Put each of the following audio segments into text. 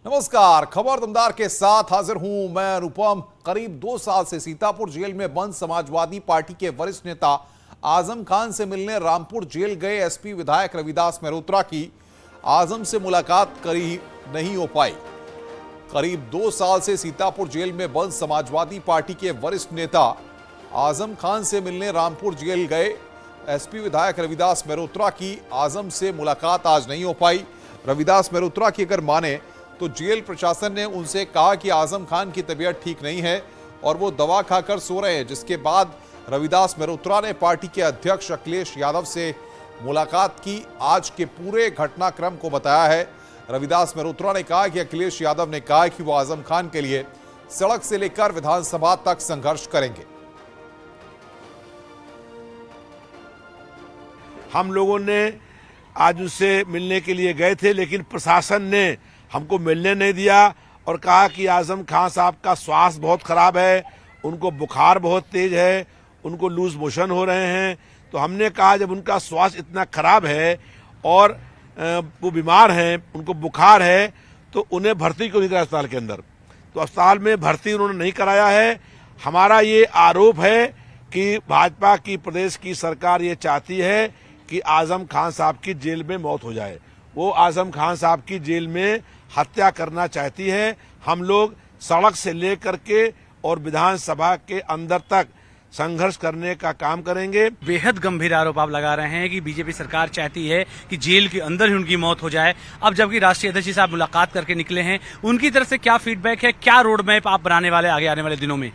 नमस्कार, खबर दमदार के साथ हाजिर हूं मैं अनुपम। करीब 2 साल से सीतापुर जेल में बंद समाजवादी पार्टी के वरिष्ठ नेता आजम खान से मिलने रामपुर जेल गए एसपी विधायक रविदास मेहरोत्रा की आजम से मुलाकात करी नहीं हो पाई। करीब 2 साल से सीतापुर जेल में बंद समाजवादी पार्टी के वरिष्ठ नेता आजम खान से मिलने रामपुर जेल गए एसपी विधायक रविदास मेहरोत्रा की आजम से मुलाकात आज नहीं हो पाई। रविदास मेहरोत्रा की अगर माने तो जेल प्रशासन ने उनसे कहा कि आजम खान की तबीयत ठीक नहीं है और वो दवा खाकर सो रहे हैं, जिसके बाद रविदास मेहरोत्रा ने पार्टी के अध्यक्ष अखिलेश यादव से मुलाकात की। आज के पूरे घटनाक्रम को बताया है। रविदास मेहरोत्रा ने कहा कि अखिलेश यादव ने कहा कि वो आजम खान के लिए सड़क से लेकर विधानसभा तक संघर्ष करेंगे। हम लोगों ने आज उनसे मिलने के लिए गए थे, लेकिन प्रशासन ने हमको मिलने नहीं दिया और कहा कि आजम खान साहब का स्वास्थ्य बहुत खराब है, उनको बुखार बहुत तेज है, उनको लूज मोशन हो रहे हैं। तो हमने कहा जब उनका स्वास्थ्य इतना खराब है और वो बीमार हैं, उनको बुखार है, तो उन्हें भर्ती क्यों नहीं कराया अस्पताल के अंदर। तो अस्पताल में भर्ती उन्होंने नहीं कराया है। हमारा ये आरोप है कि भाजपा की प्रदेश की सरकार ये चाहती है कि आजम खान साहब की जेल में मौत हो जाए। वो आजम खान साहब की जेल में हत्या करना चाहती है। हम लोग सड़क से लेकर के और विधानसभा के अंदर तक संघर्ष करने का काम करेंगे। बेहद गंभीर आरोप आप लगा रहे हैं कि बीजेपी सरकार चाहती है कि जेल के अंदर ही उनकी मौत हो जाए। अब जबकि राष्ट्रीय अध्यक्ष साहब मुलाकात करके निकले हैं, उनकी तरफ से क्या फीडबैक है, क्या रोड मैप आप बनाने वाले आगे आने वाले दिनों में?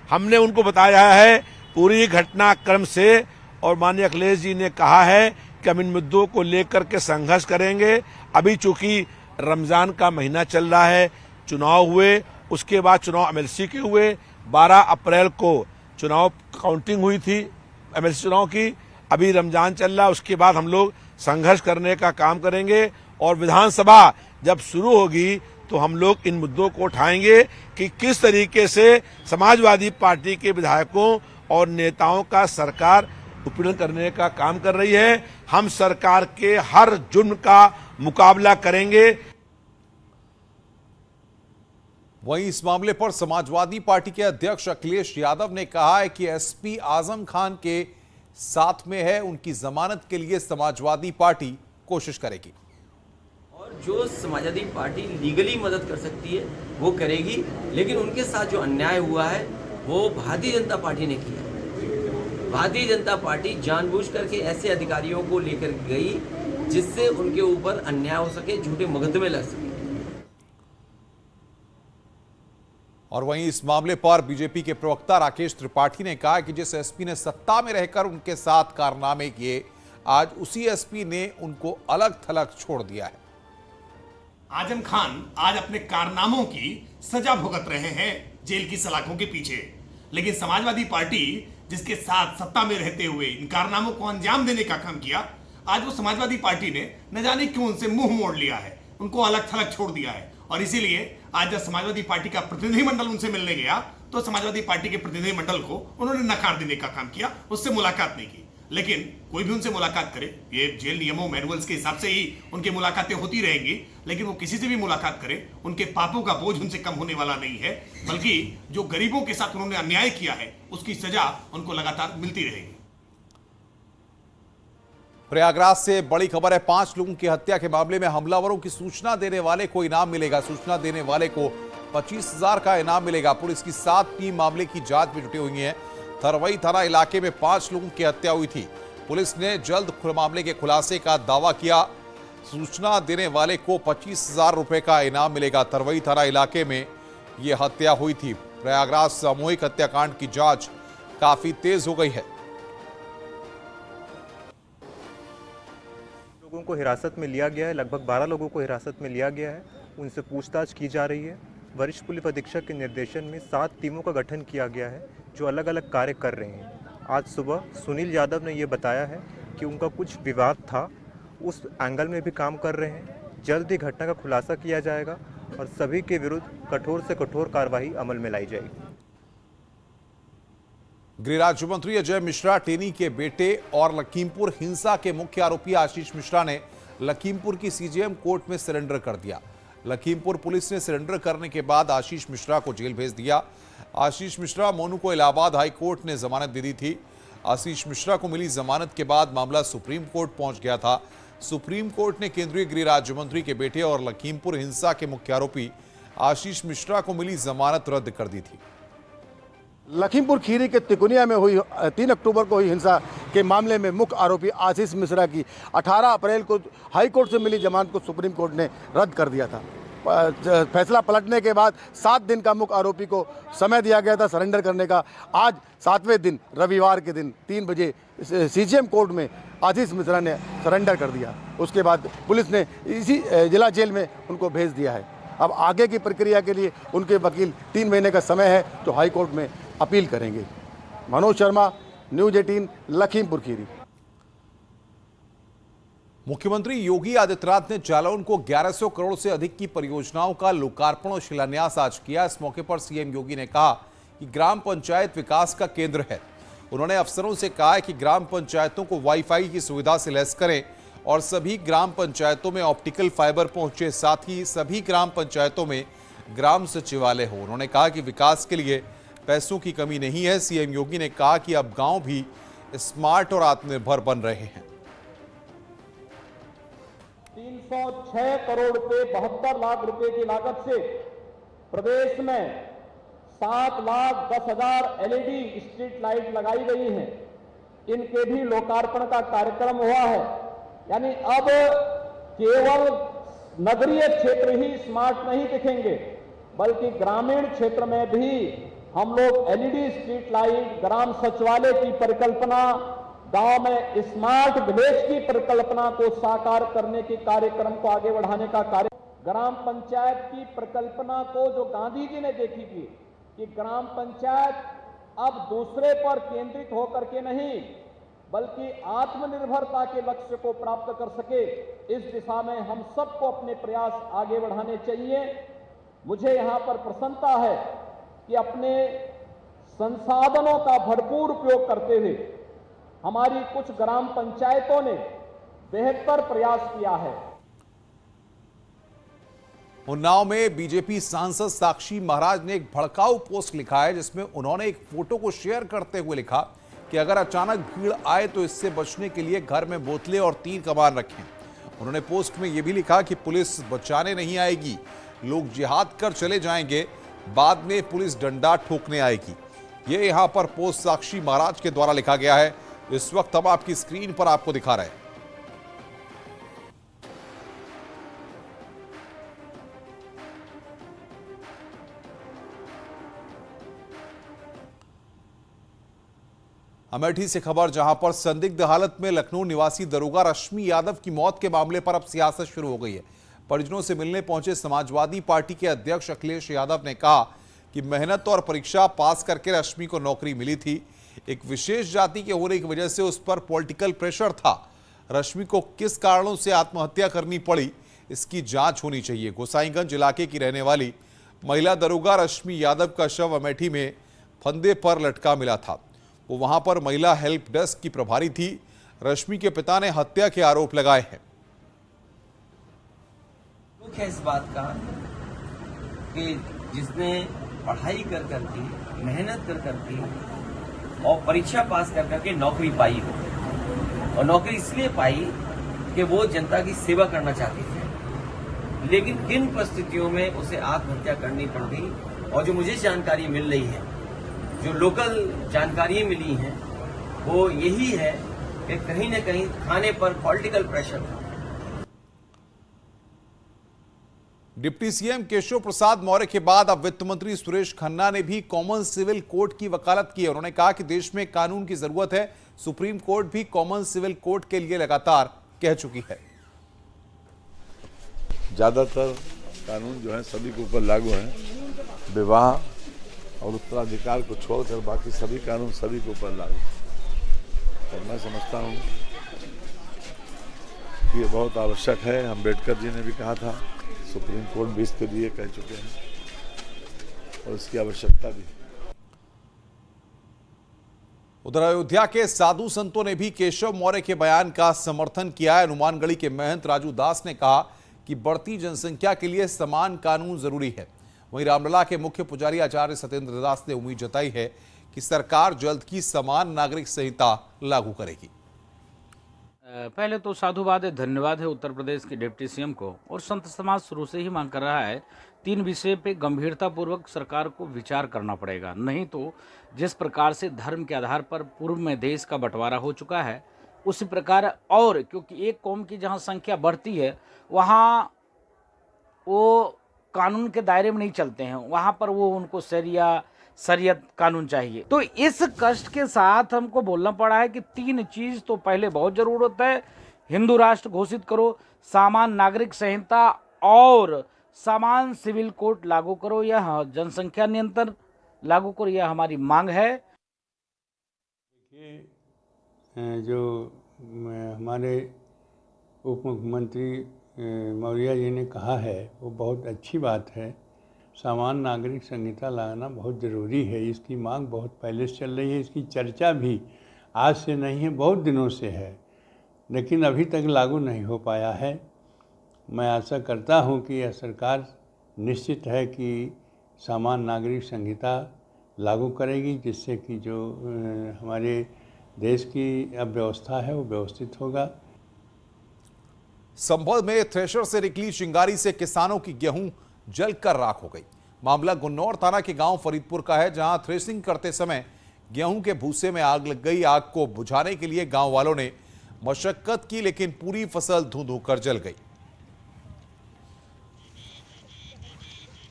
हमने उनको बताया है पूरी घटनाक्रम से, और माननीय अखिलेश जी ने कहा है कि हम इन मुद्दों को लेकर के संघर्ष करेंगे। अभी चूंकि रमजान का महीना चल रहा है, चुनाव हुए, उसके बाद चुनाव एमएलसी के हुए, 12 अप्रैल को चुनाव काउंटिंग हुई थी एमएलसी चुनाव की, अभी रमजान चल रहा है, उसके बाद हम लोग संघर्ष करने का काम करेंगे और विधानसभा जब शुरू होगी तो हम लोग इन मुद्दों को उठाएंगे कि किस तरीके से समाजवादी पार्टी के विधायकों और नेताओं का सरकार उत्पीड़न करने का काम कर रही है। हम सरकार के हर जुर्म का मुकाबला करेंगे। वहीं इस मामले पर समाजवादी पार्टी के अध्यक्ष अखिलेश यादव ने कहा है कि एसपी आजम खान के साथ में है, उनकी जमानत के लिए समाजवादी पार्टी कोशिश करेगी और जो समाजवादी पार्टी लीगली मदद कर सकती है वो करेगी। लेकिन उनके साथ जो अन्याय हुआ है वो भारतीय जनता पार्टी ने किया। भारतीय जनता पार्टी जानबूझ करके ऐसे अधिकारियों को लेकर गई जिससे उनके ऊपर अन्याय हो सके, झूठे मुकदमे लग सके। और वहीं इस मामले पर बीजेपी के प्रवक्ता राकेश त्रिपाठी ने कहा कि जिस एसपी ने सत्ता में रहकर उनके साथ कारनामे किए, आज उसी एसपी ने उनको अलग थलग छोड़ दिया है। आजम खान आज अपने कारनामों की सजा भुगत रहे हैं जेल की सलाखों के पीछे, लेकिन समाजवादी पार्टी जिसके साथ सत्ता में रहते हुए इन कारनामों को अंजाम देने का काम किया, आज वो समाजवादी पार्टी ने न जाने क्यों उनसे मुंह मोड़ लिया है, उनको अलग थलग छोड़ दिया है। और इसीलिए आज जब समाजवादी पार्टी का प्रतिनिधिमंडल उनसे मिलने गया तो समाजवादी पार्टी के प्रतिनिधिमंडल को उन्होंने नकार देने का काम किया, उससे मुलाकात नहीं की। लेकिन कोई भी उनसे मुलाकात करे, ये जेल नियमों मैनुअल्स के हिसाब से ही उनकी मुलाकातें होती रहेंगी, लेकिन वो किसी से भी मुलाकात करे, उनके पापों का बोझ उनसे कम होने वाला नहीं है, बल्कि जो गरीबों के साथ उन्होंने अन्याय किया है उसकी सजा उनको लगातार मिलती रहेगी। प्रयागराज से बड़ी खबर है। 5 लोगों की हत्या के मामले में हमलावरों की सूचना देने वाले को इनाम मिलेगा। सूचना देने वाले को 25,000 का इनाम मिलेगा। पुलिस की 7 टीम मामले की जांच में जुटी हुई है। थरवई थाना इलाके में 5 लोगों की हत्या हुई थी। पुलिस ने जल्द मामले के खुलासे का दावा किया। सूचना देने वाले को 25,000 रुपए का इनाम मिलेगा। थरवई थाना इलाके में यह हत्या हुई थी। प्रयागराज सामूहिक हत्याकांड की जांच काफी तेज हो गई है। लोगों को हिरासत में लिया गया है, लगभग 12 लोगों को हिरासत में लिया गया है, उनसे पूछताछ की जा रही है। वरिष्ठ पुलिस अधीक्षक के निर्देशन में 7 टीमों का गठन किया गया है जो अलग अलग कार्य कर रहे हैं। आज सुबह सुनील यादव ने ये बताया है कि उनका कुछ विवाद था, उस एंगल में भी काम कर रहे हैं। जल्द ही घटना का खुलासा किया जाएगा और सभी के विरुद्ध कठोर से कठोर कार्रवाई अमल में लाई जाएगी। गृह राज्य मंत्री अजय मिश्रा टेनी के बेटे और लखीमपुर हिंसा के मुख्य आरोपी आशीष मिश्रा ने लखीमपुर की सीजेएम कोर्ट में सरेंडर कर दिया। लखीमपुर पुलिस ने सरेंडर करने के बाद आशीष मिश्रा को जेल भेज दिया। आशीष मिश्रा मोनू को इलाहाबाद हाई कोर्ट ने जमानत दे दी थी। आशीष मिश्रा को मिली जमानत के बाद मामला सुप्रीम कोर्ट पहुंच गया था। सुप्रीम कोर्ट ने केंद्रीय गृह राज्य मंत्री के बेटे और लखीमपुर हिंसा के मुख्य आरोपी आशीष मिश्रा को मिली जमानत रद्द कर दी थी। लखीमपुर खीरी के तिकुनिया में हुई 3 अक्टूबर को हुई हिंसा के मामले में मुख्य आरोपी आशीष मिश्रा की 18 अप्रैल को हाई कोर्ट से मिली जमानत को सुप्रीम कोर्ट ने रद्द कर दिया था। फैसला पलटने के बाद 7 दिन का मुख्य आरोपी को समय दिया गया था सरेंडर करने का। आज 7वें दिन रविवार के दिन 3 बजे सीजेएम कोर्ट में आशीष मिश्रा ने सरेंडर कर दिया। उसके बाद पुलिस ने इसी जिला जेल में उनको भेज दिया है। अब आगे की प्रक्रिया के लिए उनके वकील 3 महीने का समय है जो हाई कोर्ट में अपील करेंगे। मनोज शर्मा, न्यूज़ 18, लखीमपुर खीरी। मुख्यमंत्री योगी आदित्यनाथ ने जालौन को 1100 करोड़ से अधिक की परियोजनाओं का लोकार्पण और शिलान्यास आज किया। इस मौके पर सीएम योगी ने कहा कि ग्राम पंचायत विकास का केंद्र है। उन्होंने अफसरों से कहा कि ग्राम पंचायतों को वाईफाई की सुविधा से लैस करें और सभी ग्राम पंचायतों में ऑप्टिकल फाइबर पहुंचे, साथ ही सभी ग्राम पंचायतों में ग्राम सचिवालय हो। उन्होंने कहा कि विकास के लिए पैसों की कमी नहीं है। सीएम योगी ने कहा कि अब गांव भी स्मार्ट और आत्मनिर्भर बन रहे हैं। 306 करोड़ रुपए 72 लाख रुपए की लागत से प्रदेश में 7,10,000 एलईडी स्ट्रीट लाइट लगाई गई हैं। इनके भी लोकार्पण का कार्यक्रम हुआ है। यानी अब केवल नगरीय क्षेत्र ही स्मार्ट नहीं दिखेंगे, बल्कि ग्रामीण क्षेत्र में भी हम लोग एलईडी स्ट्रीट लाइट, ग्राम सचिवालय की परिकल्पना, गांव में स्मार्ट विलेज की परिकल्पना को साकार करने के कार्यक्रम को आगे बढ़ाने का कार्य। ग्राम पंचायत की परिकल्पना को जो गांधी जी ने देखी थी कि ग्राम पंचायत अब दूसरे पर केंद्रित होकर के नहीं बल्कि आत्मनिर्भरता के लक्ष्य को प्राप्त कर सके, इस दिशा में हम सबको अपने प्रयास आगे बढ़ाने चाहिए। मुझे यहां पर प्रसन्नता है कि अपने संसाधनों का भरपूर उपयोग करते हुए हमारी कुछ ग्राम पंचायतों ने बेहतर प्रयास किया है। उन्नाव में बीजेपी सांसद साक्षी महाराज ने एक भड़काऊ पोस्ट लिखा है, जिसमें उन्होंने एक फोटो को शेयर करते हुए लिखा कि अगर अचानक भीड़ आए तो इससे बचने के लिए घर में बोतलें और तीर कमान रखें। उन्होंने पोस्ट में यह भी लिखा कि पुलिस बचाने नहीं आएगी, लोग जिहाद कर चले जाएंगे, बाद में पुलिस डंडा ठोकने आएगी। ये यहां पर पोस्ट साक्षी महाराज के द्वारा लिखा गया है। इस वक्त हम आपकी स्क्रीन पर आपको दिखा रहे हैं। अमेठी से खबर, जहां पर संदिग्ध हालत में लखनऊ निवासी दरोगा रश्मि यादव की मौत के मामले पर अब सियासत शुरू हो गई है। परिजनों से मिलने पहुंचे समाजवादी पार्टी के अध्यक्ष अखिलेश यादव ने कहा कि मेहनत और परीक्षा पास करके रश्मि को नौकरी मिली थी। एक विशेष जाति के होने की वजह से उस पर पॉलिटिकल प्रेशर था। रश्मि को किस कारणों से आत्महत्या करनी पड़ी, इसकी जांच होनी चाहिए। गोसाईगंज इलाके की रहने वाली महिला दरोगा रश्मि यादव का शव अमेठी में फंदे पर लटका मिला था। वो वहां पर महिला हेल्प डेस्क की प्रभारी थी। रश्मि के पिता ने हत्या के आरोप लगाए हैं। दुख है इस बात का कि जिसने पढ़ाई कर करके, मेहनत कर करके और परीक्षा पास कर करके नौकरी पाई हो, और नौकरी इसलिए पाई कि वो जनता की सेवा करना चाहती थी, लेकिन किन परिस्थितियों में उसे आत्महत्या करनी पड़ गई। और जो मुझे जानकारी मिल रही है, जो लोकल जानकारी मिली हैं, वो यही है कि कहीं न कहीं थाने पर पॉलिटिकल प्रेशर था। डिप्टी सीएम केशव प्रसाद मौर्य के बाद अब वित्त मंत्री सुरेश खन्ना ने भी कॉमन सिविल कोर्ट की वकालत की है। उन्होंने कहा कि देश में कानून की जरूरत है। सुप्रीम कोर्ट भी कॉमन सिविल कोर्ट के लिए लगातार कह चुकी है। ज्यादातर कानून जो है सभी के ऊपर लागू है। विवाह और उत्तराधिकार को छोड़कर बाकी सभी कानून सभी के ऊपर लागू है। तो मैं समझता हूँ कि ये बहुत आवश्यक है। अम्बेडकर जी ने भी कहा था, सुप्रीम कोर्ट भी इसके लिए कह चुके हैं और इसकी आवश्यकता भी। उधर अयोध्या के साधु संतों ने भी केशव मौर्य के बयान का समर्थन किया है। हनुमानगढ़ी के महंत राजू दास ने कहा कि बढ़ती जनसंख्या के लिए समान कानून जरूरी है। वहीं रामलला के मुख्य पुजारी आचार्य सत्येंद्र दास ने उम्मीद जताई है कि सरकार जल्द ही समान नागरिक संहिता लागू करेगी। पहले तो साधुवाद है, धन्यवाद है उत्तर प्रदेश के डिप्टी सीएम को। और संत समाज शुरू से ही मांग कर रहा है 3 विषय पे गंभीरतापूर्वक सरकार को विचार करना पड़ेगा। नहीं तो जिस प्रकार से धर्म के आधार पर पूर्व में देश का बंटवारा हो चुका है उसी प्रकार, और क्योंकि एक कौम की जहां संख्या बढ़ती है वहां वो कानून के दायरे में नहीं चलते हैं, वहां पर वो उनको शरीयत कानून चाहिए। तो इस कष्ट के साथ हमको बोलना पड़ा है कि 3 चीज तो पहले बहुत जरूरत है। हिंदू राष्ट्र घोषित करो, समान नागरिक संहिता और समान सिविल कोड लागू करो, यह जनसंख्या नियंत्रण लागू करो, यह हमारी मांग है। जो हमारे उप मुख्यमंत्री मौर्य जी ने कहा है वो बहुत अच्छी बात है। समान नागरिक संहिता लाना बहुत ज़रूरी है। इसकी मांग बहुत पहले से चल रही है। इसकी चर्चा भी आज से नहीं है, बहुत दिनों से है, लेकिन अभी तक लागू नहीं हो पाया है। मैं आशा करता हूं कि यह सरकार निश्चित है कि समान नागरिक संहिता लागू करेगी, जिससे कि जो हमारे देश की अब व्यवस्था है वो व्यवस्थित होगा। संभल में थ्रेशर से निकली चिंगारी से किसानों की गेहूं जलकर राख हो गई। मामला गुन्नौर थाना के गांव फरीदपुर का है, जहां थ्रेसिंग करते समय गेहूं के भूसे में आग लग गई। आग को बुझाने के लिए गांव वालों ने मशक्कत की, लेकिन पूरी फसल धुंध कर जल गई।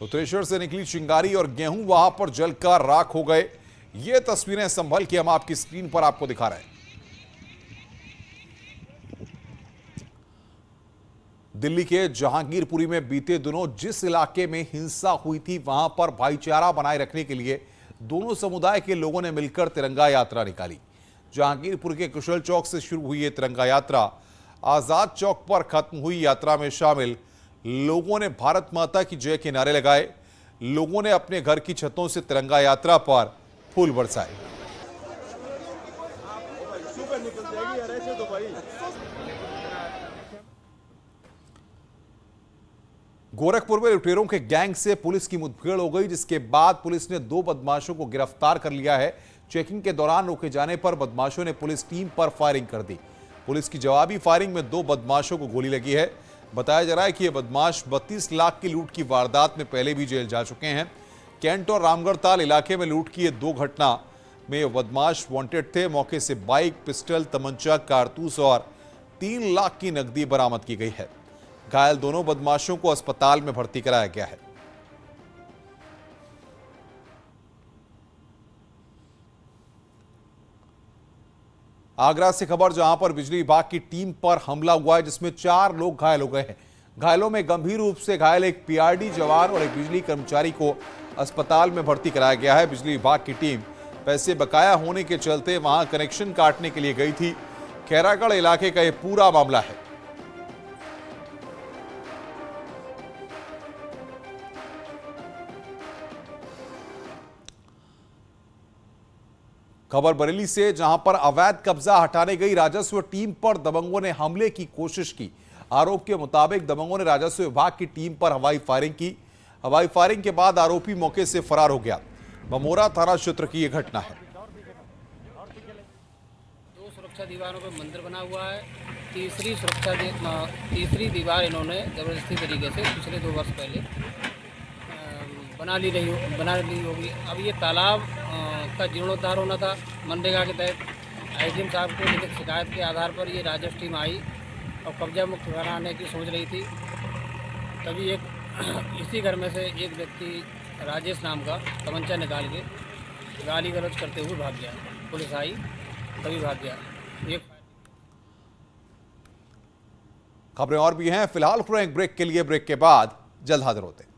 तो थ्रेशर से निकली चिंगारी और गेहूं वहां पर जलकर राख हो गए। ये तस्वीरें संभल की हम आपकी स्क्रीन पर आपको दिखा रहे हैं। दिल्ली के जहांगीरपुरी में बीते दिनों जिस इलाके में हिंसा हुई थी, वहां पर भाईचारा बनाए रखने के लिए दोनों समुदाय के लोगों ने मिलकर तिरंगा यात्रा निकाली। जहांगीरपुर के कुशल चौक से शुरू हुई ये तिरंगा यात्रा आजाद चौक पर खत्म हुई। यात्रा में शामिल लोगों ने भारत माता की जय के नारे लगाए। लोगों ने अपने घर की छतों से तिरंगा यात्रा पर फूल बरसाए। गोरखपुर में लुटेरों के गैंग से पुलिस की मुठभेड़ हो गई, जिसके बाद पुलिस ने 2 बदमाशों को गिरफ्तार कर लिया है। चेकिंग के दौरान रोके जाने पर बदमाशों ने पुलिस टीम पर फायरिंग कर दी। पुलिस की जवाबी फायरिंग में 2 बदमाशों को गोली लगी है। बताया जा रहा है कि ये बदमाश 32 लाख की लूट की वारदात में पहले भी जेल जा चुके हैं। कैंट और रामगढ़ ताल इलाके में लूट की ये 2 घटना में बदमाश वांटेड थे। मौके से बाइक, पिस्टल, तमंचा, कारतूस और 3 लाख की नकदी बरामद की गई है। घायल दोनों बदमाशों को अस्पताल में भर्ती कराया गया है। आगरा से खबर, जहां पर बिजली विभाग की टीम पर हमला हुआ है, जिसमें 4 लोग घायल हो गए हैं। घायलों में गंभीर रूप से घायल एक पीआरडी जवान और एक बिजली कर्मचारी को अस्पताल में भर्ती कराया गया है। बिजली विभाग की टीम पैसे बकाया होने के चलते वहां कनेक्शन काटने के लिए गई थी। खैरागढ़ इलाके का यह पूरा मामला है। खबर बरेली से, जहां पर अवैध कब्जा हटाने गई राजस्व टीम पर दबंगों ने हमले की कोशिश की। आरोप के मुताबिक दबंगों ने राजस्व विभाग की टीम पर हवाई फायरिंग की। हवाई फायरिंग के बाद आरोपी मौके से फरार हो गया। बमोरा थाना क्षेत्र की यह घटना है। 2 सुरक्षा दीवारों पर मंदिर बना हुआ है। तीसरी दीवार इन्होंने जबरदस्ती तरीके से पिछले 2 वर्ष पहले बना ली होगी। अब ये तालाब का जीर्णोद्धार होना था। मनरेगा के तहत आईजीएम साहब को लिखित शिकायत के आधार पर ये राजस्व टीम आई और कब्जा मुक्त कराने की सोच रही थी। तभी इसी घर में से एक व्यक्ति राजेश नाम का तमंचा निकाल के गाली गलौज करते हुए भाग गया। पुलिस आई तभी भाग गया। खबरें और भी हैं, फिलहाल एक ब्रेक के लिए, ब्रेक के बाद जल्द हाजिर होते हैं।